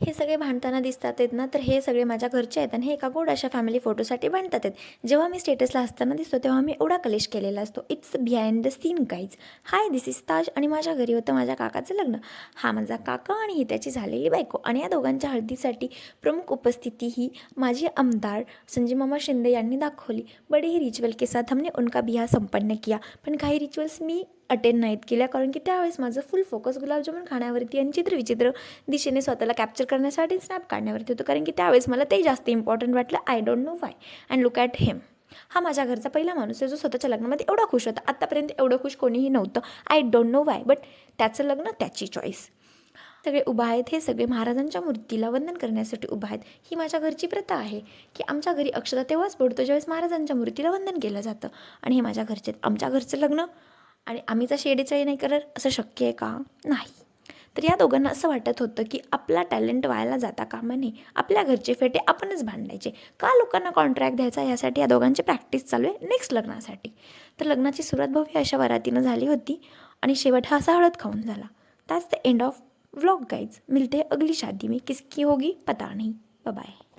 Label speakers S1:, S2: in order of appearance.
S1: हे सगळे भांडताना दिसतात आहेत ना, तर हे सगळे माझ्या घरचे आहेत आणि हे एका गोड अशा फॅमिली फोटोसाठी भांडतात आहेत. जेव्हा मी स्टेटसला असताना दिसतो तेव्हा मी एवढा कलेश केलेला असतो. It's behind the scene guys. Hi, this is Taj आणि माझ्या घरी होतं माझ्या काकाचं लग्न. हा माझा काका आणि ही त्याची झालेली बायको आणि या दोघांच्या हळदीसाठी प्रमुख उपस्थिती ही माझी आमदार संजय मामा शिंदे यांनी दाखवली. बडे ही रिच्युअल के साथ हमने उनका बिहा संपन्न किया. पण काही रिच्युअल्स मी अटेंड नाहीत केल्या कारण की त्यावेळेस माझं फुल फोकस गुलाबजामुन खाण्यावरती आणि चित्रविचित्र दिशेने स्वतःला कॅप्चर करण्यासाठी स्नॅप काढण्यावरती होतं. कारण की त्यावेळेस मला ते जास्त इम्पॉर्टंट वाटलं. I don't know why. And look at him. हा माझ्या घरचा पहिला माणूस आहे जो स्वतःच्या लग्नामध्ये एवढा खुश होता. आत्तापर्यंत एवढं खुश कोणीही नव्हतं. I don't know Y, but त्याचं लग्न त्याची चॉईस. सगळे उभा आहेत, हे सगळे महाराजांच्या मूर्तीला वंदन करण्यासाठी उभा आहेत. ही माझ्या घरची प्रथा आहे की आमच्या घरी अक्षता तेव्हाच पडतो ज्यावेळेस महाराजांच्या मूर्तीला वंदन केलं जातं. आणि हे माझ्या घरचे, आमच्या घरचं लग्न आणि आम्ही जर शेडेचाळी नाही करत असं शक्य आहे का? नाही. तर या दोघांना असं वाटत होतं की आपला टॅलेंट व्हायला जाता कामा नये, आपल्या घरचे फेटे आपणच भांडायचे का, लोकांना कॉन्ट्रॅक्ट द्यायचा. यासाठी या दोघांची प्रॅक्टिस चालू आहे नेक्स्ट लग्नासाठी. तर लग्नाची सुरुवात भव्य अशा वरातीनं झाली होती आणि शेवट हा असा हळद खाऊन झाला. That's the end of vlog guys. मिलते हैं अगली शादी में, किसकी होगी पता नहीं. Bye bye.